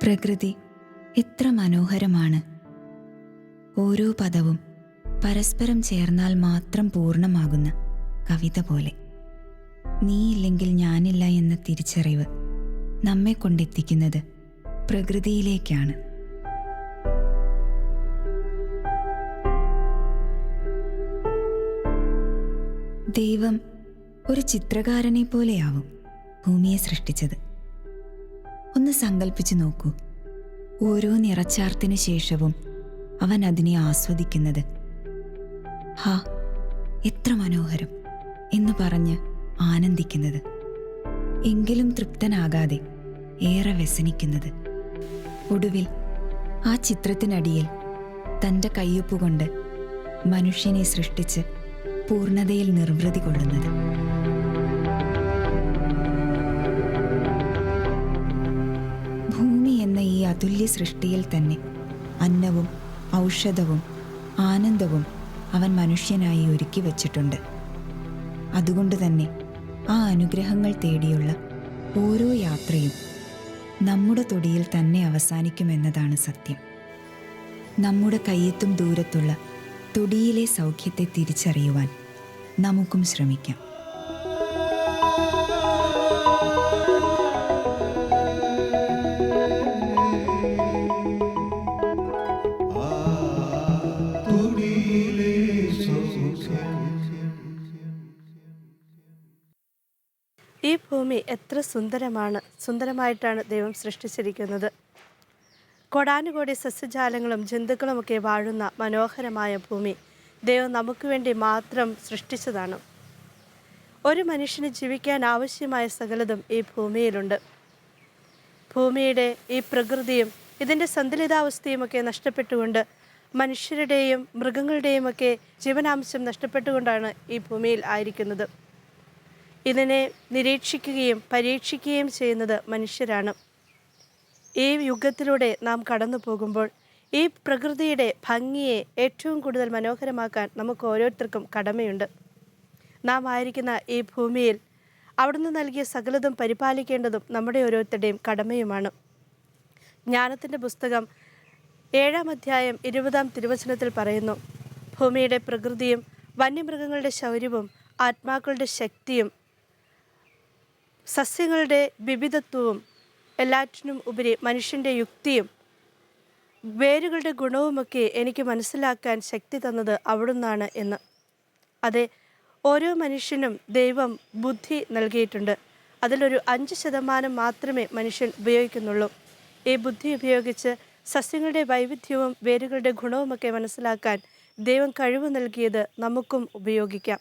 പ്രകൃതി എത്ര മനോഹരമാണ്. ഓരോ പദവും പരസ്പരം ചേർന്നാൽ മാത്രം പൂർണ്ണമാകുന്ന കവിത പോലെ. നീയില്ലെങ്കിൽ ഞാനില്ല എന്ന തിരിച്ചറിവ് നമ്മെ കൊണ്ടെത്തിക്കുന്നത് പ്രകൃതിയിലേക്കാണ്. ദൈവം ഒരു ചിത്രകാരനെ പോലെയാവും ഭൂമിയെ സൃഷ്ടിച്ചത്. ഒന്ന് സങ്കല്പിച്ചു നോക്കൂ, ഓരോ നിറച്ചാർത്തിനു ശേഷവും അവൻ അതിനെ ആസ്വദിക്കുന്നത്. ഹാ, എത്ര മനോഹരം എന്ന് പറഞ്ഞ് ആനന്ദിക്കുന്നത്. എങ്കിലും തൃപ്തനാകാതെ ഏറെ വ്യസനിക്കുന്നത്. ഒടുവിൽ ആ ചിത്രത്തിനടിയിൽ തൻ്റെ കയ്യൊപ്പുകൊണ്ട് മനുഷ്യനെ സൃഷ്ടിച്ച് പൂർണ്ണതയിൽ നിർവൃതി കൊള്ളുന്നത്. ഭൂമി എന്ന ഈ അതുല്യ സൃഷ്ടിയിൽ തന്നെ അന്നവും ഔഷധവും ആനന്ദവും അവൻ മനുഷ്യനായി ഒരുക്കി വച്ചിട്ടുണ്ട്. അതുകൊണ്ട് തന്നെ ആ അനുഗ്രഹങ്ങൾ തേടിയുള്ള ഓരോ യാത്രയും നമ്മുടെ തൊടിയിൽ തന്നെ അവസാനിക്കുമെന്നതാണ് സത്യം. നമ്മുടെ കയ്യെത്തും ദൂരത്തുള്ള തൊടിയിലെ സൗഖ്യത്തെ തിരിച്ചറിയുവാൻ നമുക്കും ശ്രമിക്കാം. ഈ ഭൂമി എത്ര സുന്ദരമായിട്ടാണ് ദൈവം സൃഷ്ടിച്ചിരിക്കുന്നത്. കോടാനുകോടി സസ്യജാലങ്ങളും ജന്തുക്കളുമൊക്കെ വാഴുന്ന മനോഹരമായ ഭൂമി ദൈവം നമുക്ക് വേണ്ടി മാത്രം സൃഷ്ടിച്ചതാണ്. ഒരു മനുഷ്യന് ജീവിക്കാൻ ആവശ്യമായ സകലതും ഈ ഭൂമിയിലുണ്ട്. ഭൂമിയുടെ ഈ പ്രകൃതിയും ഇതിൻ്റെ സന്തുലിതാവസ്ഥയുമൊക്കെ നഷ്ടപ്പെട്ടുകൊണ്ട് മനുഷ്യരുടെയും മൃഗങ്ങളുടെയും ഒക്കെ ജീവനാംശം നഷ്ടപ്പെട്ടുകൊണ്ടാണ് ഈ ഭൂമിയിൽ ആയിരിക്കുന്നത്. ഇതിനെ നിരീക്ഷിക്കുകയും പരീക്ഷിക്കുകയും ചെയ്യുന്നത് മനുഷ്യരാണ്. ഈ യുഗത്തിലൂടെ നാം കടന്നു പോകുമ്പോൾ ഈ പ്രകൃതിയുടെ ഭംഗിയെ ഏറ്റവും കൂടുതൽ മനോഹരമാക്കാൻ നമുക്ക് ഓരോരുത്തർക്കും കടമയുണ്ട്. നാം ആയിരിക്കുന്ന ഈ ഭൂമിയിൽ അവിടുന്ന് നൽകിയ സകലതും പരിപാലിക്കേണ്ടതും നമ്മുടെ ഓരോരുത്തരുടെയും കടമയുമാണ്. ജ്ഞാനത്തിൻ്റെ പുസ്തകം 7-ാം അധ്യായം 20-ാം തിരുവചനത്തിൽ പറയുന്നു, ഭൂമിയുടെ പ്രകൃതിയും വന്യമൃഗങ്ങളുടെ ശൗര്യവും ആത്മാക്കളുടെ ശക്തിയും സസ്യങ്ങളുടെ വിവിധത്വവും എല്ലാറ്റിനും ഉപരി മനുഷ്യൻ്റെ യുക്തിയും വേരുകളുടെ ഗുണവുമൊക്കെ എനിക്ക് മനസ്സിലാക്കാൻ ശക്തി തന്നത് അവിടുന്നാണ് എന്ന്. അതെ, ഓരോ മനുഷ്യനും ദൈവം ബുദ്ധി നൽകിയിട്ടുണ്ട്. അതിലൊരു 5% മാത്രമേ മനുഷ്യൻ ഉപയോഗിക്കുന്നുള്ളൂ. ഈ ബുദ്ധി ഉപയോഗിച്ച് സസ്യങ്ങളുടെ വൈവിധ്യവും വേരുകളുടെ ഗുണവുമൊക്കെ മനസ്സിലാക്കാൻ ദൈവം കഴിവ് നൽകിയത് നമുക്കും ഉപയോഗിക്കാം.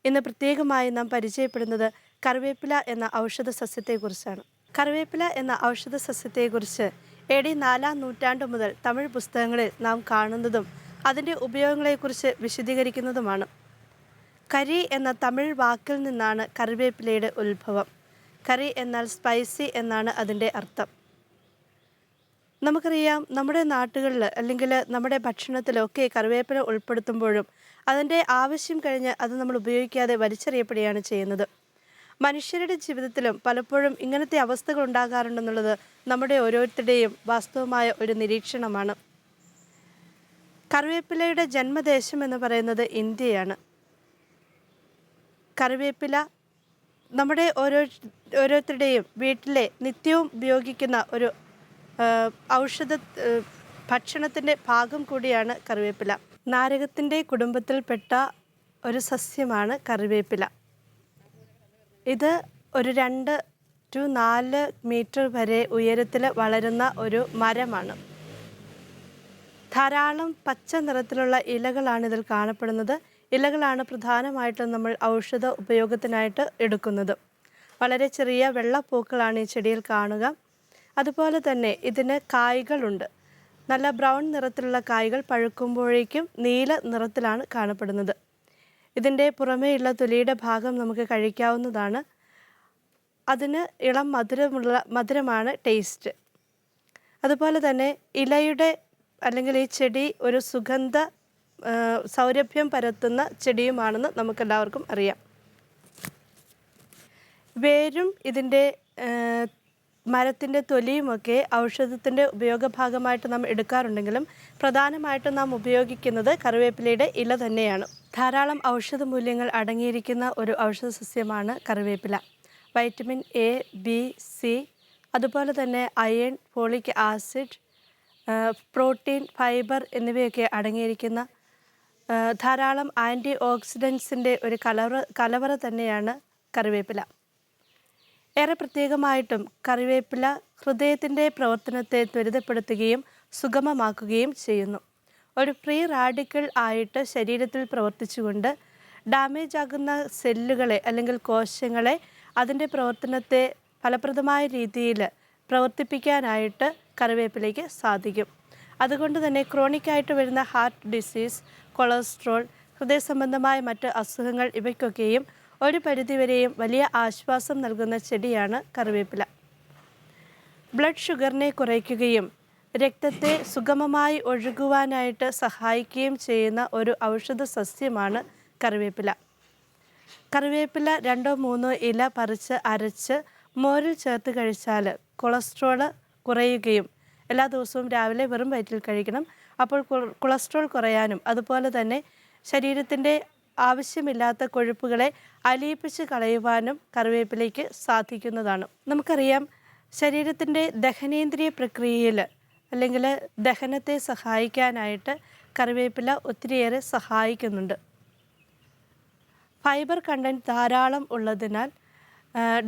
ഇന്ന് പ്രത്യേകമായി നാം പരിചയപ്പെടുന്നത് കറിവേപ്പില എന്ന ഔഷധ സസ്യത്തെക്കുറിച്ചാണ്. കറിവേപ്പില എന്ന ഔഷധ സസ്യത്തെക്കുറിച്ച് AD 4-ാം നൂറ്റാണ്ട് മുതൽ തമിഴ് പുസ്തകങ്ങളിൽ നാം കാണുന്നതും അതിൻ്റെ ഉപയോഗങ്ങളെക്കുറിച്ച് വിശദീകരിക്കുന്നതുമാണ്. കരി എന്ന തമിഴ് വാക്കിൽ നിന്നാണ് കറിവേപ്പിലയുടെ ഉത്ഭവം. കറി എന്നാൽ സ്പൈസി എന്നാണ് അതിൻ്റെ അർത്ഥം. നമുക്കറിയാം, നമ്മുടെ നാട്ടുകളിൽ അല്ലെങ്കിൽ നമ്മുടെ ഭക്ഷണത്തിലൊക്കെ കറിവേപ്പില ഉൾപ്പെടുത്തുമ്പോഴും അതിൻ്റെ ആവശ്യം കഴിഞ്ഞ് അത് നമ്മൾ ഉപയോഗിക്കാതെ വലിച്ചെറിയപ്പെടുകയാണ് ചെയ്യുന്നത്. മനുഷ്യരുടെ ജീവിതത്തിലും പലപ്പോഴും ഇങ്ങനത്തെ അവസ്ഥകൾ ഉണ്ടാകാറുണ്ടെന്നുള്ളത് നമ്മുടെ ഓരോരുത്തരുടെയും വാസ്തവമായ ഒരു നിരീക്ഷണമാണ്. കറിവേപ്പിലയുടെ ജന്മദേശം എന്ന് പറയുന്നത് ഇന്ത്യയാണ്. കറിവേപ്പില നമ്മുടെ ഓരോരുത്തരുടെയും വീട്ടിലെ നിത്യവും ഉപയോഗിക്കുന്ന ഒരു ഔഷധ ഭക്ഷണത്തിൻ്റെ ഭാഗം കൂടിയാണ് കറിവേപ്പില. നാരകത്തിൻ്റെ കുടുംബത്തിൽപ്പെട്ട ഒരു സസ്യമാണ് കറിവേപ്പില. ഇത് ഒരു 2 to 4 മീറ്റർ വരെ ഉയരത്തിൽ വളരുന്ന ഒരു മരമാണ്. ധാരാളം പച്ച നിറത്തിലുള്ള ഇലകളാണ് ഇതിൽ കാണപ്പെടുന്നത്. ഇലകളാണ് പ്രധാനമായിട്ടും നമ്മൾ ഔഷധ ഉപയോഗത്തിനായിട്ട് എടുക്കുന്നത്. വളരെ ചെറിയ വെള്ളപ്പൂക്കളാണ് ഈ ചെടിയിൽ കാണുക. അതുപോലെ തന്നെ ഇതിന് കായ്കളുണ്ട്. നല്ല ബ്രൗൺ നിറത്തിലുള്ള കായ്കൾ പഴുക്കുമ്പോഴേക്കും നീല നിറത്തിലാണ് കാണപ്പെടുന്നത്. ഇതിൻ്റെ പുറമേയുള്ള തൊലിയുടെ ഭാഗം നമുക്ക് കഴിക്കാവുന്നതാണ്. അതിന് ഇളം മധുരമാണ് ടേസ്റ്റ്. അതുപോലെ തന്നെ ഇലയുടെ അല്ലെങ്കിൽ ഈ ചെടി ഒരു സുഗന്ധ സൗരഭ്യം പരത്തുന്ന ചെടിയുമാണെന്ന് നമുക്കെല്ലാവർക്കും അറിയാം. വേരും ഇതിൻ്റെ മരത്തിൻ്റെ തൊലിയുമൊക്കെ ഔഷധത്തിൻ്റെ ഉപയോഗഭാഗമായിട്ട് നാം എടുക്കാറുണ്ടെങ്കിലും പ്രധാനമായിട്ടും നാം ഉപയോഗിക്കുന്നത് കറിവേപ്പിലയുടെ ഇല തന്നെയാണ്. ധാരാളം ഔഷധ മൂല്യങ്ങൾ അടങ്ങിയിരിക്കുന്ന ഒരു ഔഷധ സസ്യമാണ് കറിവേപ്പില. വൈറ്റമിൻ എ, ബി, സി, അതുപോലെ തന്നെ iron, folic acid, protein, fibre എന്നിവയൊക്കെ അടങ്ങിയിരിക്കുന്ന ധാരാളം ആൻറ്റി ഓക്സിഡൻസിൻ്റെ ഒരു കലവറ തന്നെയാണ് കറിവേപ്പില. ഏറെ പ്രത്യേകമായിട്ടും കറിവേപ്പില ഹൃദയത്തിൻ്റെ പ്രവർത്തനത്തെ ത്വരിതപ്പെടുത്തുകയും സുഗമമാക്കുകയും ചെയ്യുന്നു. ഒരു ഫ്രീ റാഡിക്കൽ ആയിട്ട് ശരീരത്തിൽ പ്രവർത്തിച്ചുകൊണ്ട് ഡാമേജ് ആകുന്ന സെല്ലുകളെ അല്ലെങ്കിൽ കോശങ്ങളെ അതിൻ്റെ പ്രവർത്തനത്തെ ഫലപ്രദമായ രീതിയിൽ പ്രവർത്തിപ്പിക്കാനായിട്ട് കറിവേപ്പിലയ്ക്ക് സാധിക്കും. അതുകൊണ്ട് തന്നെ ക്രോണിക്കായിട്ട് വരുന്ന ഹാർട്ട് ഡിസീസ്, കൊളസ്ട്രോൾ, ഹൃദയ സംബന്ധമായ മറ്റ് അസുഖങ്ങൾ ഇവയ്ക്കൊക്കെയും ഒരു പരിധിവരെയും വലിയ ആശ്വാസം നൽകുന്ന ചെടിയാണ് കറിവേപ്പില. ബ്ലഡ് ഷുഗറിനെ കുറയ്ക്കുകയും രക്തത്തെ സുഗമമായി ഒഴുകുവാനായിട്ട് സഹായിക്കുകയും ചെയ്യുന്ന ഒരു ഔഷധ സസ്യമാണ് കറിവേപ്പില. കറിവേപ്പില 2-3 ഇല പറിച്ച് അരച്ച് മോരിൽ ചേർത്ത് കഴിച്ചാൽ കൊളസ്ട്രോൾ കുറയുകയും, എല്ലാ ദിവസവും രാവിലെ വെറും വയറ്റിൽ കഴിക്കണം. അപ്പോൾ കൊളസ്ട്രോൾ കുറയാനും അതുപോലെ തന്നെ ശരീരത്തിൻ്റെ ആവശ്യമില്ലാത്ത കൊഴുപ്പുകളെ അലിയിപ്പിച്ച് കളയുവാനും കറിവേപ്പിലയ്ക്ക് സാധിക്കുന്നതാണ്. നമുക്കറിയാം, ശരീരത്തിൻ്റെ ദഹനേന്ദ്രിയ പ്രക്രിയയിൽ അല്ലെങ്കിൽ ദഹനത്തെ സഹായിക്കാനായിട്ട് കറിവേപ്പില ഒത്തിരിയേറെ സഹായിക്കുന്നുണ്ട്. ഫൈബർ കണ്ടൻറ്റ് ധാരാളം ഉള്ളതിനാൽ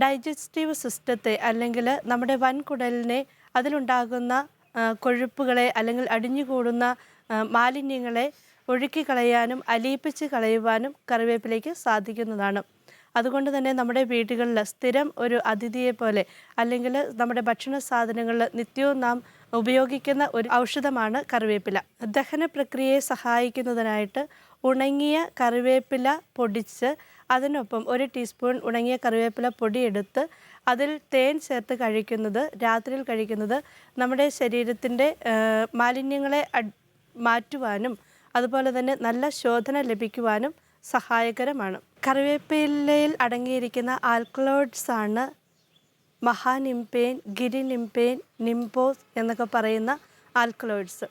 ഡൈജസ്റ്റീവ് സിസ്റ്റത്തെ അല്ലെങ്കിൽ നമ്മുടെ വൻകുടലിനെ അതിലുണ്ടാകുന്ന കൊഴുപ്പുകളെ അല്ലെങ്കിൽ അടിഞ്ഞുകൂടുന്ന മാലിന്യങ്ങളെ ഒഴുക്കിക്കളയാനും അലിയിപ്പിച്ച് കളയുവാനും കറിവേപ്പിലയ്ക്ക് സാധിക്കുന്നതാണ്. അതുകൊണ്ട് തന്നെ നമ്മുടെ വീടുകളിൽ സ്ഥിരം ഒരു അതിഥിയെ പോലെ അല്ലെങ്കിൽ നമ്മുടെ ഭക്ഷണ സാധനങ്ങളിൽ നിത്യവും നാം ഉപയോഗിക്കുന്ന ഒരു ഔഷധമാണ് കറിവേപ്പില. ദഹന പ്രക്രിയയെ സഹായിക്കുന്നതിനായിട്ട് ഉണങ്ങിയ കറിവേപ്പില പൊടിച്ച് അതിനൊപ്പം 1 ടീസ്പൂൺ ഉണങ്ങിയ കറിവേപ്പില പൊടിയെടുത്ത് അതിൽ തേൻ ചേർത്ത് കഴിക്കുന്നത്, രാത്രിയിൽ കഴിക്കുന്നത് നമ്മുടെ ശരീരത്തിൻ്റെ മാലിന്യങ്ങളെ മാറ്റുവാനും അതുപോലെ തന്നെ നല്ല ശോധന ലഭിക്കുവാനും സഹായകരമാണ്. കറിവേപ്പിലയിൽ അടങ്ങിയിരിക്കുന്ന ആൽക്കലോയിഡ്സ് ആണ് മഹാനിംപേൻ, ഗിരിനിംപേൻ, നിംബോസ് എന്നൊക്കെ പറയുന്ന ആൽക്കലോയിഡ്സ്.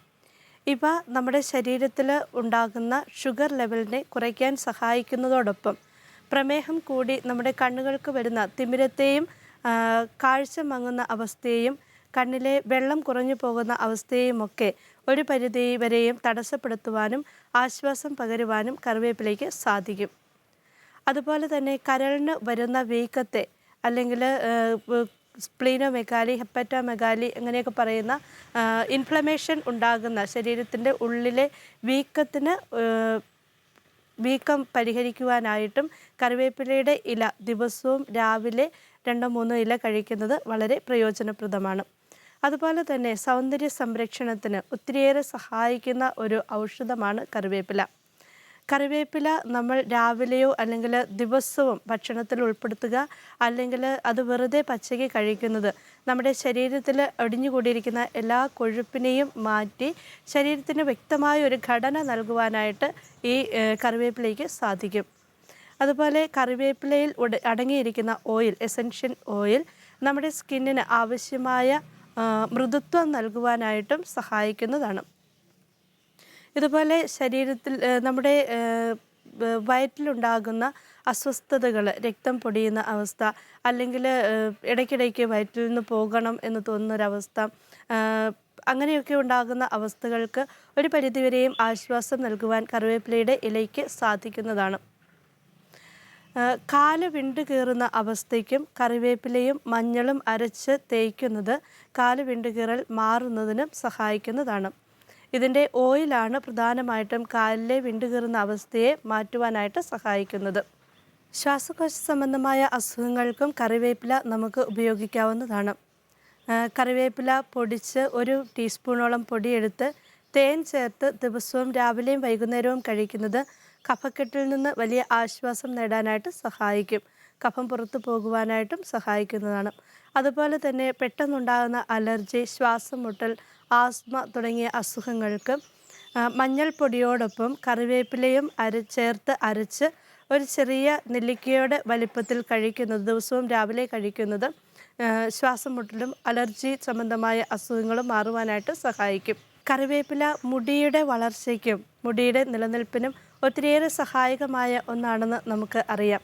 ഇവ നമ്മുടെ ശരീരത്തിൽ ഉണ്ടാകുന്ന ഷുഗർ ലെവലിനെ കുറയ്ക്കാൻ സഹായിക്കുന്നതോടൊപ്പം പ്രമേഹം കൂടി നമ്മുടെ കണ്ണുകൾക്ക് വരുന്ന തിമിരത്തെയും കാഴ്ച മങ്ങുന്ന അവസ്ഥയെയും കണ്ണിലെ വെള്ളം കുറഞ്ഞു പോകുന്ന അവസ്ഥയുമൊക്കെ ഒരു പരിധി വരെയും തടസ്സപ്പെടുത്തുവാനും ആശ്വാസം പകരുവാനും കറിവേപ്പിലയ്ക്ക് സാധിക്കും. അതുപോലെ തന്നെ കരളിന് വരുന്ന വീക്കത്തെ അല്ലെങ്കിൽ സ്പ്ലീനോമെഗാലി, ഹെപ്പറ്റോമെഗാലി അങ്ങനെയൊക്കെ പറയുന്ന ഇൻഫ്ലമേഷൻ ഉണ്ടാകുന്ന ശരീരത്തിൻ്റെ ഉള്ളിലെ വീക്കം പരിഹരിക്കുവാനായിട്ടും കറിവേപ്പിലയുടെ ഇല ദിവസവും രാവിലെ 2-3 ഇല കഴിക്കുന്നത് വളരെ പ്രയോജനപ്രദമാണ്. അതുപോലെ തന്നെ സൗന്ദര്യ സംരക്ഷണത്തിന് ഒത്തിരിയേറെ സഹായിക്കുന്ന ഒരു ഔഷധമാണ് കറിവേപ്പില. കറിവേപ്പില നമ്മൾ രാവിലെയോ അല്ലെങ്കിൽ ദിവസവും ഭക്ഷണത്തിൽ ഉൾപ്പെടുത്തുക, അല്ലെങ്കിൽ അത് വെറുതെ പച്ചയ്ക്ക് കഴിക്കുന്നത് നമ്മുടെ ശരീരത്തിൽ അടിഞ്ഞുകൂടിയിരിക്കുന്ന എല്ലാ കൊഴുപ്പിനെയും മാറ്റി ശരീരത്തിന് വ്യക്തമായ ഒരു ഘടന നൽകുവാനായിട്ട് ഈ കറിവേപ്പിലയ്ക്ക് സാധിക്കും. അതുപോലെ കറിവേപ്പിലയിൽ അടങ്ങിയിരിക്കുന്ന ഓയിൽ, എസൻഷ്യൽ ഓയിൽ നമ്മുടെ സ്കിന്നിന് ആവശ്യമായ മൃദുത്വം നൽകുവാനായിട്ടും സഹായിക്കുന്നതാണ്. ഇതുപോലെ ശരീരത്തിൽ നമ്മുടെ വയറ്റിലുണ്ടാകുന്ന അസ്വസ്ഥതകൾ, രക്തം പൊടിയുന്ന അവസ്ഥ, അല്ലെങ്കിൽ ഇടയ്ക്കിടയ്ക്ക് വയറ്റിൽ നിന്ന് പോകണം എന്ന് തോന്നുന്നൊരവസ്ഥ, അങ്ങനെയൊക്കെ ഉണ്ടാകുന്ന അവസ്ഥകൾക്ക് ഒരു പരിധിവരെയും ആശ്വാസം നൽകുവാൻ കറിവേപ്പിലയുടെ ഇലയ്ക്ക് സാധിക്കുന്നതാണ്. കാല് വിണ്ടുകീറുന്ന അവസ്ഥയ്ക്കും കറിവേപ്പിലയും മഞ്ഞളും അരച്ച് തേയ്ക്കുന്നത് കാല് വിണ്ടുകീറൽ മാറുന്നതിനും സഹായിക്കുന്നതാണ്. ഇതിൻ്റെ ഓയിലാണ് പ്രധാനമായിട്ടും കാലിലെ വിണ്ടുകീറുന്ന അവസ്ഥയെ മാറ്റുവാനായിട്ട് സഹായിക്കുന്നത്. ശ്വാസകോശ സംബന്ധമായ അസുഖങ്ങൾക്കും കറിവേപ്പില നമുക്ക് ഉപയോഗിക്കാവുന്നതാണ്. കറിവേപ്പില പൊടിച്ച് 1 ടീസ്പൂണോളം പൊടിയെടുത്ത് തേൻ ചേർത്ത് ദിവസവും രാവിലെയും വൈകുന്നേരവും കഴിക്കുന്നത് കഫക്കെട്ടിൽ നിന്ന് വലിയ ആശ്വാസം നേടാനായിട്ട് സഹായിക്കും. കഫം പുറത്തു പോകുവാനായിട്ടും സഹായിക്കുന്നതാണ്. അതുപോലെ തന്നെ പെട്ടെന്നുണ്ടാകുന്ന അലർജി, ശ്വാസം മുട്ടൽ, ആസ്മ തുടങ്ങിയ അസുഖങ്ങൾക്ക് മഞ്ഞൾപ്പൊടിയോടൊപ്പം കറിവേപ്പിലയും ചേർത്ത് അരച്ച് ഒരു ചെറിയ നെല്ലിക്കയുടെ വലിപ്പത്തിൽ കഴിക്കുന്നത്, ദിവസവും രാവിലെ കഴിക്കുന്നത് ശ്വാസം മുട്ടലും അലർജി സംബന്ധമായ അസുഖങ്ങളും മാറുവാനായിട്ട് സഹായിക്കും. കറിവേപ്പില മുടിയുടെ വളർച്ചയ്ക്കും മുടിയുടെ നിലനിൽപ്പിനും ഒത്തിരിയേറെ സഹായകമായ ഒന്നാണെന്ന് നമുക്ക് അറിയാം.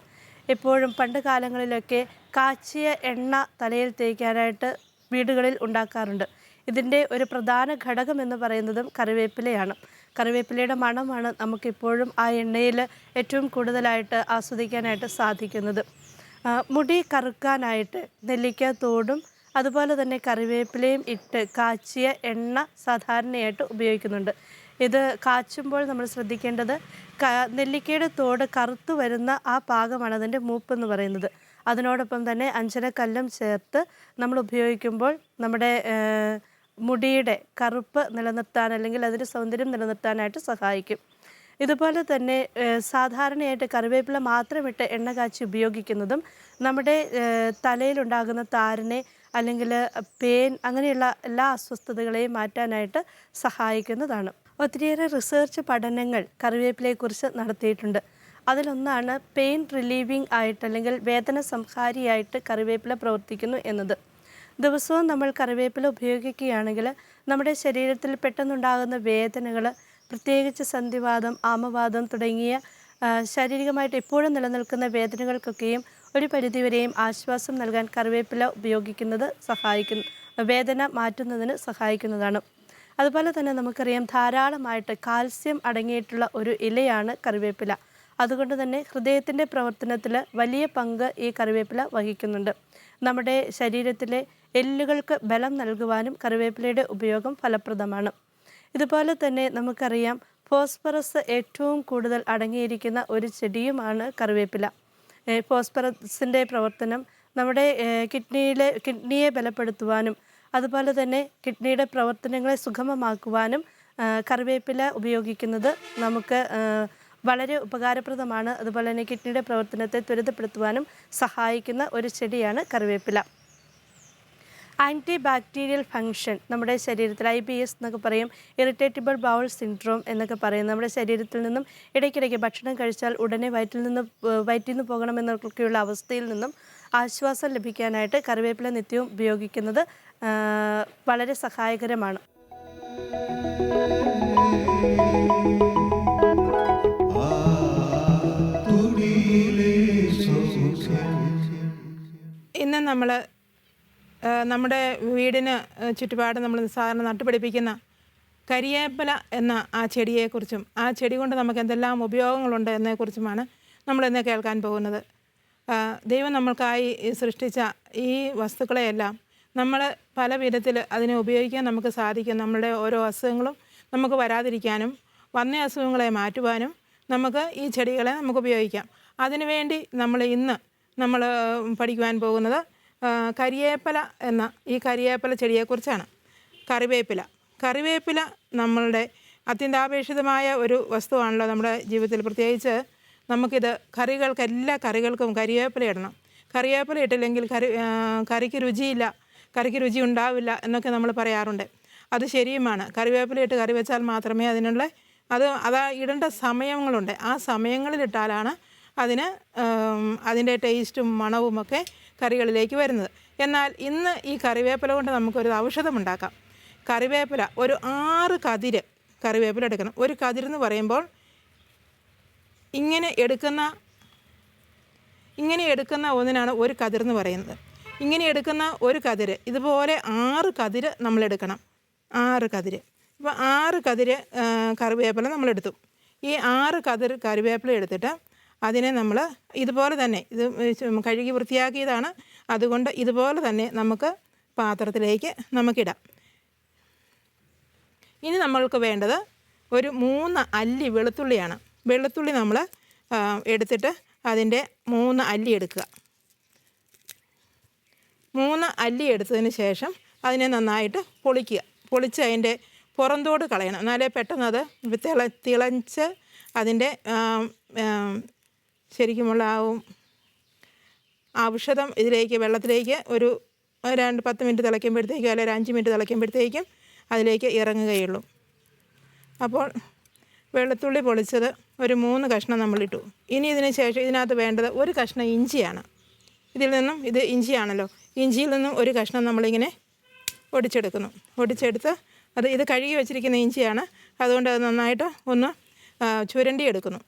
എപ്പോഴും പണ്ട് കാലങ്ങളിലൊക്കെ കാച്ചിയ എണ്ണ തലയിൽ തേക്കാനായിട്ട് വീടുകളിൽ ഉണ്ടാക്കാറുണ്ട്. ഇതിൻ്റെ ഒരു പ്രധാന ഘടകം എന്ന് പറയുന്നതും കറിവേപ്പിലയാണ്. കറിവേപ്പിലയുടെ മണമാണ് നമുക്കിപ്പോഴും ആ എണ്ണയിൽ ഏറ്റവും കൂടുതലായിട്ട് ആസ്വദിക്കാനായിട്ട് സാധിക്കുന്നത്. മുടി കറുക്കാനായിട്ട് നെല്ലിക്ക തോടും അതുപോലെ തന്നെ കറിവേപ്പിലയും ഇട്ട് കാച്ചിയ എണ്ണ സാധാരണയായിട്ട് ഉപയോഗിക്കുന്നുണ്ട്. ഇത് കാച്ചുമ്പോൾ നമ്മൾ ശ്രദ്ധിക്കേണ്ടത് നെല്ലിക്കയുടെ തോട് കറുത്തു വരുന്ന ആ പാകമാണ് അതിൻ്റെ മൂപ്പെന്ന് പറയുന്നത്. അതിനോടൊപ്പം തന്നെ അഞ്ചനക്കല്ലും ചേർത്ത് നമ്മൾ ഉപയോഗിക്കുമ്പോൾ നമ്മുടെ മുടിയുടെ കറുപ്പ് നിലനിർത്താൻ അല്ലെങ്കിൽ അതിൻ്റെ സൗന്ദര്യം നിലനിർത്താനായിട്ട് സഹായിക്കും. ഇതുപോലെ തന്നെ സാധാരണയായിട്ട് കറിവേപ്പില മാത്രമിട്ട് എണ്ണ കാച്ചി ഉപയോഗിക്കുന്നതും നമ്മുടെ തലയിലുണ്ടാകുന്ന താരനെ അല്ലെങ്കിൽ പെയിൻ അങ്ങനെയുള്ള എല്ലാ അസ്വസ്ഥതകളെയും മാറ്റാനായിട്ട് സഹായിക്കുന്നതാണ്. ഒത്തിരിയേറെ റിസർച്ച് പഠനങ്ങൾ കറിവേപ്പിലയെക്കുറിച്ച് നടത്തിയിട്ടുണ്ട്. അതിലൊന്നാണ് പെയിൻ റിലീവിങ് ആയിട്ട് അല്ലെങ്കിൽ വേദന സംഹാരിയായിട്ട് കറിവേപ്പില പ്രവർത്തിക്കുന്നു എന്നത്. ദിവസവും നമ്മൾ കറിവേപ്പില ഉപയോഗിക്കുകയാണെങ്കിൽ നമ്മുടെ ശരീരത്തിൽ പെട്ടെന്നുണ്ടാകുന്ന വേദനകൾ, പ്രത്യേകിച്ച് സന്ധിവാതം, ആമവാതം തുടങ്ങിയ ശാരീരികമായിട്ട് എപ്പോഴും നിലനിൽക്കുന്ന വേദനകൾക്കൊക്കെയും ഒരു പരിധിവരെയും ആശ്വാസം നൽകാൻ കറിവേപ്പില ഉപയോഗിക്കുന്നത് വേദന മാറ്റുന്നതിന് സഹായിക്കുന്നതാണ്. അതുപോലെ തന്നെ നമുക്കറിയാം ധാരാളമായിട്ട് കാൽസ്യം അടങ്ങിയിട്ടുള്ള ഒരു ഇലയാണ് കറിവേപ്പില. അതുകൊണ്ട് തന്നെ ഹൃദയത്തിൻ്റെ പ്രവർത്തനത്തിൽ വലിയ പങ്ക് ഈ കറിവേപ്പില വഹിക്കുന്നുണ്ട്. നമ്മുടെ ശരീരത്തിലെ എല്ലുകൾക്ക് ബലം നൽകുവാനും കറിവേപ്പിലയുടെ ഉപയോഗം ഫലപ്രദമാണ്. ഇതുപോലെ തന്നെ നമുക്കറിയാം ഫോസ്ഫറസ് ഏറ്റവും കൂടുതൽ അടങ്ങിയിരിക്കുന്ന ഒരു ചെടിയുമാണ് കറിവേപ്പില. ഫോസ്ഫറസിൻ്റെ പ്രവർത്തനം നമ്മുടെ കിഡ്നിയെ ബലപ്പെടുത്തുവാനും അതുപോലെ തന്നെ കിഡ്നിയുടെ പ്രവർത്തനങ്ങളെ സുഗമമാക്കുവാനും കറിവേപ്പില ഉപയോഗിക്കുന്നത് നമുക്ക് വളരെ ഉപകാരപ്രദമാണ്. അതുപോലെ തന്നെ കിഡ്നിയുടെ പ്രവർത്തനത്തെ ത്വരിതപ്പെടുത്തുവാനും സഹായിക്കുന്ന ഒരു ചെടിയാണ് കറിവേപ്പില. ആൻറ്റി ബാക്ടീരിയൽ ഫങ്ഷൻ നമ്മുടെ ശരീരത്തിൽ IBS എന്നൊക്കെ പറയും, ഇറിറ്റേറ്റബിൾ ബൗൾ സിൻഡ്രോം എന്നൊക്കെ പറയും. നമ്മുടെ ശരീരത്തിൽ നിന്നും ഇടയ്ക്കിടയ്ക്ക് ഭക്ഷണം കഴിച്ചാൽ ഉടനെ വയറ്റിൽ നിന്ന് പോകണമെന്നൊക്കെയുള്ള അവസ്ഥയിൽ നിന്നും ആശ്വാസം ലഭിക്കാനായിട്ട് കറിവേപ്പില നിത്യവും ഉപയോഗിക്കുന്നത് വളരെ സഹായകരമാണ്. ഇന്ന് നമ്മൾ നമ്മുടെ വീടിന് ചുറ്റുപാട് നമ്മൾ സാധാരണ നട്ടുപിടിപ്പിക്കുന്ന കരിയേപ്പില എന്ന ആ ചെടിയെക്കുറിച്ചും ആ ചെടി കൊണ്ട് നമുക്ക് എന്തെല്ലാം ഉപയോഗങ്ങളുണ്ട് എന്നതിനെക്കുറിച്ചുമാണ് നമ്മളിന്ന് കേൾക്കാൻ പോകുന്നത്. ദൈവം നമ്മൾക്കായി സൃഷ്ടിച്ച ഈ വസ്തുക്കളെയെല്ലാം നമ്മൾ പല വിധത്തിൽ അതിനെ ഉപയോഗിക്കാൻ നമുക്ക് സാധിക്കും. നമ്മളുടെ ഓരോ അസുഖങ്ങളും നമുക്ക് വരാതിരിക്കാനും വന്ന അസുഖങ്ങളെ മാറ്റുവാനും നമുക്ക് ഈ ചെടികളെ നമുക്ക് ഉപയോഗിക്കാം. അതിനുവേണ്ടി ഇന്ന് നമ്മൾ പഠിക്കുവാൻ പോകുന്നത് കരിയേപ്പില എന്ന ഈ കരിയേപ്പില ചെടിയെക്കുറിച്ചാണ്. കറിവേപ്പില നമ്മളുടെ അത്യന്താപേക്ഷിതമായ ഒരു വസ്തുവാണല്ലോ നമ്മുടെ ജീവിതത്തിൽ. പ്രത്യേകിച്ച് നമുക്കിത് എല്ലാ കറികൾക്കും കരിവേപ്പില ഇടണം. കരിവേപ്പില ഇട്ടില്ലെങ്കിൽ കറിക്ക് രുചിയില്ല, കറിക്ക് രുചി ഉണ്ടാവില്ല എന്നൊക്കെ നമ്മൾ പറയാറുണ്ട്. അത് ശരിയുമാണ്. കറിവേപ്പില ഇട്ട് കറി വെച്ചാൽ മാത്രമേ അത് ഇടേണ്ട സമയങ്ങളുണ്ട്. ആ സമയങ്ങളിലിട്ടാലാണ് അതിൻ്റെ ടേസ്റ്റും മണവുമൊക്കെ കറികളിലേക്ക് വരുന്നത്. എന്നാൽ ഇന്ന് ഈ കറിവേപ്പില കൊണ്ട് നമുക്കൊരു ഔഷധമുണ്ടാക്കാം. കറിവേപ്പില ഒരു 6 കതിര് കറിവേപ്പില എടുക്കണം. ഒരു കതിരെന്ന് പറയുമ്പോൾ ഇങ്ങനെ എടുക്കുന്ന ഒന്നിനാണ് ഒരു കതിരെന്ന് പറയുന്നത്. ഇങ്ങനെ എടുക്കുന്ന ഒരു കതിര് ഇതുപോലെ 6 കതിര് നമ്മളെടുക്കണം. 6 കതിര്. ഇപ്പോൾ 6 കതിര് കറിവേപ്പില നമ്മളെടുത്തു. ഈ 6 കതിര് കറിവേപ്പില എടുത്തിട്ട് അതിനെ നമ്മൾ ഇതുപോലെ തന്നെ ഇത് കഴുകി വൃത്തിയാക്കിയതാണ്. അതുകൊണ്ട് ഇതുപോലെ തന്നെ നമുക്ക് പാത്രത്തിലേക്ക് നമുക്കിടാം. ഇനി നമ്മൾക്ക് വേണ്ടത് ഒരു 3 അല്ലി വെളുത്തുള്ളിയാണ്. വെളുത്തുള്ളി നമ്മൾ എടുത്തിട്ട് അതിൻ്റെ 3 അല്ലി എടുക്കുക. 3 അല്ലി എടുത്തതിന് ശേഷം അതിനെ നന്നായിട്ട് പൊളിച്ച് അതിൻ്റെ പുറന്തോട് കളയണം. എന്നാലേ പെട്ടെന്ന് അത് തിളച്ച് അതിൻ്റെ ശരിക്കുമുള്ള ഔഷധം വെള്ളത്തിലേക്ക് ഒരു 10 മിനിറ്റ് തിളയ്ക്കുമ്പോഴത്തേക്കും അല്ലെങ്കിൽ 5 മിനിറ്റ് തിളയ്ക്കുമ്പോഴത്തേക്കും അതിലേക്ക് ഇറങ്ങുകയുള്ളൂ. അപ്പോൾ വെളുത്തുള്ളി പൊളിച്ചത് ഒരു 3 കഷ്ണം നമ്മളിട്ടു. ഇനി ഇതിന് ശേഷം ഇതിനകത്ത് വേണ്ടത് ഒരു കഷ്ണം ഇഞ്ചിയാണ്. ഇത് ഇഞ്ചിയാണല്ലോ. ഇഞ്ചിയിൽ നിന്നും ഒരു കഷ്ണം നമ്മളിങ്ങനെ ഒടിച്ചെടുക്കുന്നു. ഒടിച്ചെടുത്ത് ഇത് കഴുകി വെച്ചിരിക്കുന്ന ഇഞ്ചിയാണ്, അതുകൊണ്ട് അത് നന്നായിട്ട് ഒന്ന് ചുരണ്ടി എടുക്കുന്നു.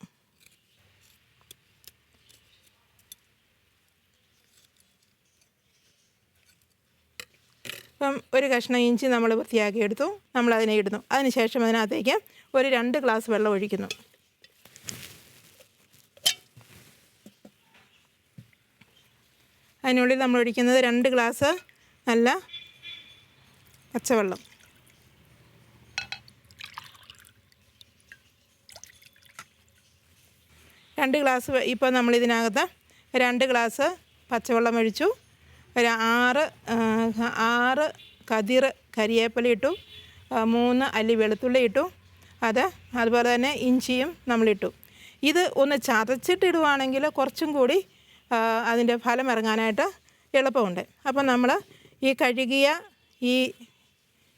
അപ്പം ഒരു കഷ്ണം ഇഞ്ചി നമ്മൾ വൃത്തിയാക്കി എടുത്തു, നമ്മളതിനെ ഇടുന്നു. അതിന് ശേഷം അതിനകത്തേക്ക് ഒരു 2 ഗ്ലാസ് വെള്ളം ഒഴിക്കുന്നു. അതിനുള്ളിൽ നമ്മൾ ഒഴിക്കുന്നത് 2 ഗ്ലാസ് നല്ല പച്ചവെള്ളം. ഇപ്പോൾ നമ്മളിതിനകത്ത് 2 ഗ്ലാസ് പച്ചവെള്ളം ഒഴിച്ചു. ഒരു 6 കതിർ കരിവേപ്പില ഇട്ടു, 3 അല്ലി വെളുത്തുള്ളി ഇട്ടു, അതുപോലെ തന്നെ ഇഞ്ചിയും നമ്മളിട്ടു. ഇത് ഒന്ന് ചതച്ചിട്ടിടുവാണെങ്കിൽ കുറച്ചും കൂടി അതിൻ്റെ ഫലം ഇറങ്ങാനായിട്ട് എളുപ്പമുണ്ട്. അപ്പം നമ്മൾ ഈ കഴുകിയ ഈ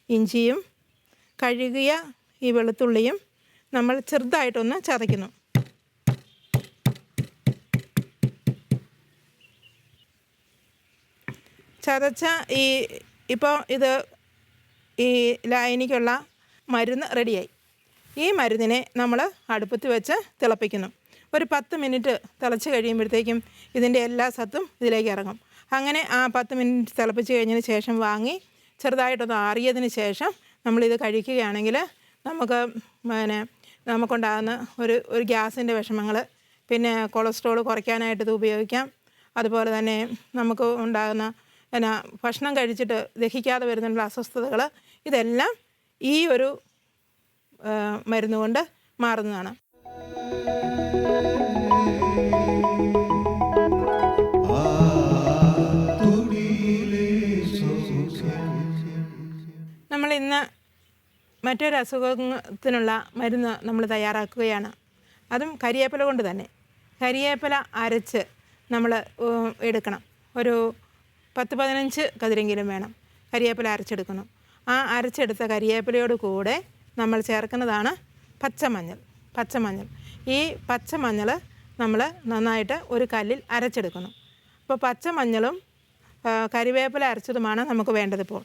ഇഞ്ചിയും കഴുകിയ ഈ വെളുത്തുള്ളിയും നമ്മൾ ചെറുതായിട്ടൊന്ന് ചതയ്ക്കുന്നു. ചതച്ച ഇപ്പോൾ ഈ ലായനിക്കുള്ള മരുന്ന് റെഡിയായി. ഈ മരുന്നിനെ നമ്മൾ അടുപ്പത്ത് വെച്ച് തിളപ്പിക്കുന്നു. ഒരു 10 മിനിറ്റ് തിളച്ച് കഴിയുമ്പോഴത്തേക്കും ഇതിൻ്റെ എല്ലാ സത്തും ഇതിലേക്ക് ഇറങ്ങും. അങ്ങനെ ആ 10 മിനിറ്റ് തിളപ്പിച്ച് കഴിഞ്ഞതിന് ശേഷം വാങ്ങി ചെറുതായിട്ടൊന്ന് ആറിയതിന് ശേഷം നമ്മളിത് കഴിക്കുകയാണെങ്കിൽ നമുക്കുണ്ടാകുന്ന ഒരു ഗ്യാസിൻ്റെ വിഷമങ്ങൾ, പിന്നെ കൊളസ്ട്രോൾ കുറയ്ക്കാനായിട്ട് ഇത് ഉപയോഗിക്കാം. അതുപോലെ തന്നെ നമുക്ക് ഉണ്ടാകുന്ന ഭക്ഷണം കഴിച്ചിട്ട് ദഹിക്കാതെ വരുന്നുള്ള അസ്വസ്ഥതകൾ, ഇതെല്ലാം ഈ ഒരു മരുന്ന് കൊണ്ട് മാറുന്നതാണ്. നമ്മൾ ഇന്ന് മറ്റൊരു അസുഖത്തിനുള്ള മരുന്ന് നമ്മൾ തയ്യാറാക്കുകയാണ്. അതും കരിവേപ്പില കൊണ്ട് തന്നെ. കരിവേപ്പില അരച്ച് നമ്മൾ എടുക്കണം. ഒരു 10-15 കതിരെങ്കിലും വേണം. കരിവേപ്പില അരച്ചെടുക്കണം. ആ അരച്ചെടുത്ത കരിവേപ്പിലയോട് കൂടെ നമ്മൾ ചേർക്കുന്നതാണ് പച്ചമഞ്ഞൾ. ഈ പച്ചമഞ്ഞൾ നമ്മൾ നന്നായിട്ട് ഒരു കല്ലിൽ അരച്ചെടുക്കുന്നു. അപ്പോൾ പച്ചമഞ്ഞളും കരിവേപ്പില അരച്ചതുമാണ് നമുക്ക് വേണ്ടതിപ്പോൾ.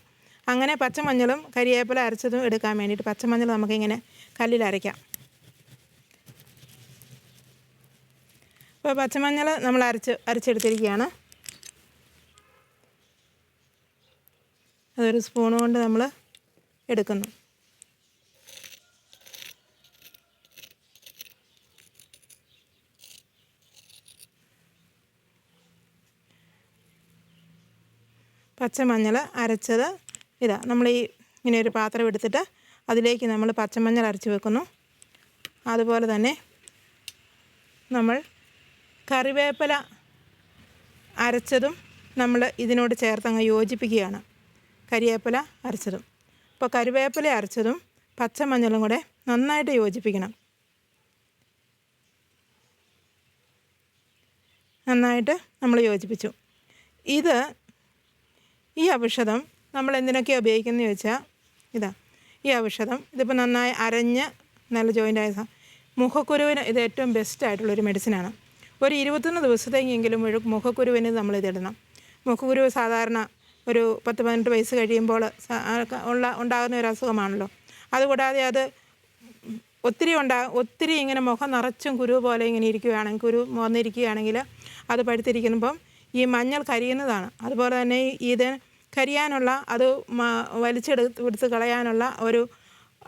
അങ്ങനെ പച്ചമഞ്ഞളും കരിവേപ്പില അരച്ചതും എടുക്കാൻ വേണ്ടിയിട്ട് പച്ചമഞ്ഞൾ നമുക്കിങ്ങനെ കല്ലിൽ അരയ്ക്കാം. അപ്പോൾ പച്ചമഞ്ഞൾ നമ്മൾ അരച്ചെടുത്തിരിക്കുകയാണ്. അതൊരു സ്പൂൺ കൊണ്ട് നമ്മൾ എടുക്കുന്നു. പച്ചമഞ്ഞൾ അരച്ചത് നമ്മൾ ഇങ്ങനെ ഒരു പാത്രം എടുത്തിട്ട് അതിലേക്ക് നമ്മൾ പച്ചമഞ്ഞൾ അരച്ച് വെക്കുന്നു. അതുപോലെ തന്നെ നമ്മൾ കറിവേപ്പില അരച്ചതും നമ്മൾ ഇതിനോട് ചേർത്തങ്ങ് യോജിപ്പിക്കുകയാണ്. കരിവേപ്പില അരച്ചതും. അപ്പോൾ കറിവേപ്പില അരച്ചതും പച്ചമഞ്ഞളും കൂടെ നന്നായിട്ട് യോജിപ്പിക്കണം. നന്നായിട്ട് നമ്മൾ യോജിപ്പിച്ചു. ഈ ഔഷധം നമ്മൾ എന്തിനൊക്കെയാണ് ഉപയോഗിക്കുന്നത് ചോദിച്ചാൽ ഈ ഔഷധം ഇതിപ്പോൾ നന്നായി അരഞ്ഞ് നല്ല ജോയിൻ്റായ മുഖക്കുരുവിന് ഇത് ഏറ്റവും ബെസ്റ്റായിട്ടുള്ളൊരു മെഡിസിനാണ്. ഒരു 21 ദിവസത്തേക്കെങ്കിലും മുഖക്കുരുവിന് നമ്മളിതിടണം. മുഖക്കുരു സാധാരണ ഒരു 10-18 വയസ്സ് കഴിയുമ്പോൾ ഉണ്ടാകുന്ന ഒരു അസുഖമാണല്ലോ. അതുകൂടാതെ അത് ഒത്തിരി ഇങ്ങനെ മുഖം നിറച്ചും കുരു പോലെ ഇങ്ങനെ ഇരിക്കുകയാണെങ്കിൽ, കുരു വന്നിരിക്കുകയാണെങ്കിൽ അത് പഴുത്തിരിക്കുമ്പം ഈ മഞ്ഞൾ കരിയുന്നതാണ്. അതുപോലെ തന്നെ ഇത് കരിയാനുള്ള, അത് വലിച്ചെടുത്ത് കളയാനുള്ള ഒരു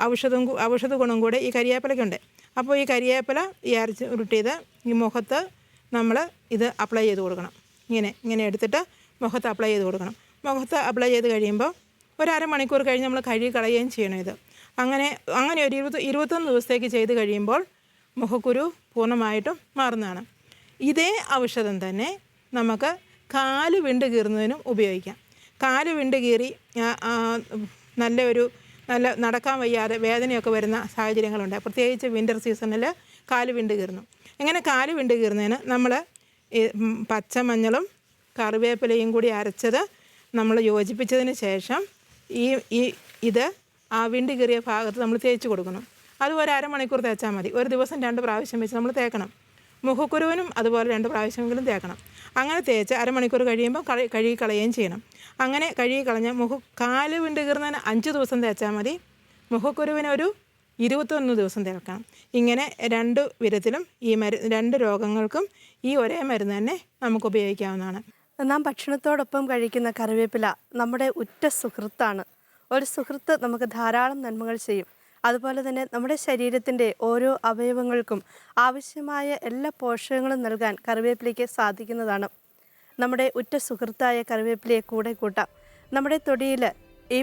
ഔഷധ ഗുണം കൂടെ ഈ കരിവേപ്പിലയ്ക്കുണ്ട്. അപ്പോൾ ഈ കരിവേപ്പില അരച്ച് ഉരുട്ടിയത് ഈ മുഖത്ത് നമ്മൾ ഇത് അപ്ലൈ ചെയ്ത് കൊടുക്കണം. ഇങ്ങനെ എടുത്തിട്ട് മുഖത്ത് അപ്ലൈ ചെയ്ത് കൊടുക്കണം. മുഖത്ത് അപ്ലൈ ചെയ്ത് കഴിയുമ്പോൾ ഒരു അരമണിക്കൂർ കഴിഞ്ഞ് നമ്മൾ കഴുകി കളയുകയും ചെയ്യണം. ഇത് അങ്ങനെ ഒരു 21 ദിവസത്തേക്ക് ചെയ്ത് കഴിയുമ്പോൾ മുഖക്കുരു പൂർണ്ണമായിട്ടും മാറുന്നതാണ്. ഇതേ ഔഷധം തന്നെ നമുക്ക് കാല് വിണ്ട് കീറുന്നതിനും ഉപയോഗിക്കാം. കാല് വിണ്ട് കീറി നല്ല നടക്കാൻ വയ്യാതെ വേദനയൊക്കെ വരുന്ന സാഹചര്യങ്ങളുണ്ട്. പ്രത്യേകിച്ച് വിൻ്റർ സീസണിൽ കാല് വിണ്ട് കീറുന്നു. ഇങ്ങനെ കാല് വിണ്ട് കീറുന്നതിന് നമ്മൾ പച്ചമഞ്ഞളും കറിവേപ്പിലയും കൂടി അരച്ചത് നമ്മൾ യോജിപ്പിച്ചതിന് ശേഷം ഇത് ആ വിണ്ട് കീറിയ ഭാഗത്ത് നമ്മൾ തേച്ച് കൊടുക്കണം. അത് ഒരു അരമണിക്കൂർ തേച്ചാൽ മതി. ഒരു ദിവസം 2 പ്രാവശ്യം വെച്ച് നമ്മൾ തേക്കണം. മുഖക്കുരുവിനും അതുപോലെ 2 പ്രാവശ്യമെങ്കിലും തേക്കണം. അങ്ങനെ തേച്ച് അരമണിക്കൂർ കഴിയുമ്പോൾ കഴുകി കളയുകയും ചെയ്യണം. അങ്ങനെ കഴുകി കളഞ്ഞാൽ കാല് വിണ്ടുകീറുന്നതിന് 5 ദിവസം തേച്ചാൽ മതി. മുഖക്കുരുവിന് ഒരു 21 ദിവസം തേക്കണം. ഇങ്ങനെ 2 വിധത്തിലും ഈ 2 രോഗങ്ങൾക്കും ഈ ഒരേ മരുന്ന് തന്നെ നമുക്ക് ഉപയോഗിക്കാവുന്നതാണ്. നാം ഭക്ഷണത്തോടൊപ്പം കഴിക്കുന്ന കറിവേപ്പില നമ്മുടെ ഉറ്റ സുഹൃത്താണ്. ഒരു സുഹൃത്ത് നമുക്ക് ധാരാളം നന്മകൾ ചെയ്യും. അതുപോലെ തന്നെ നമ്മുടെ ശരീരത്തിൻ്റെ ഓരോ അവയവങ്ങൾക്കും ആവശ്യമായ എല്ലാ പോഷകങ്ങളും നൽകാൻ കറിവേപ്പിലയ്ക്ക് സാധിക്കുന്നതാണ്. നമ്മുടെ ഉറ്റ സുഹൃത്തായ കറിവേപ്പിലയെ കൂടെ കൂട്ടാം. നമ്മുടെ തൊടിയിൽ ഈ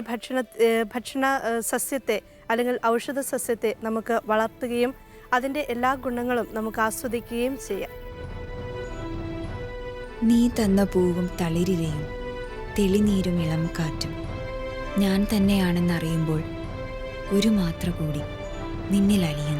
ഭക്ഷണ സസ്യത്തെ അല്ലെങ്കിൽ ഔഷധ സസ്യത്തെ നമുക്ക് വളർത്തുകയും അതിൻ്റെ എല്ലാ ഗുണങ്ങളും നമുക്ക് ആസ്വദിക്കുകയും ചെയ്യാം. നീ തന്ന പൂവും തളിരിലയും തെളിനീരും ഇളം കാറ്റും ഞാൻ തന്നെയാണെന്നറിയുമ്പോൾ ഒരു മാത്ര കൂടി നിന്നിൽ അലിയുന്നു.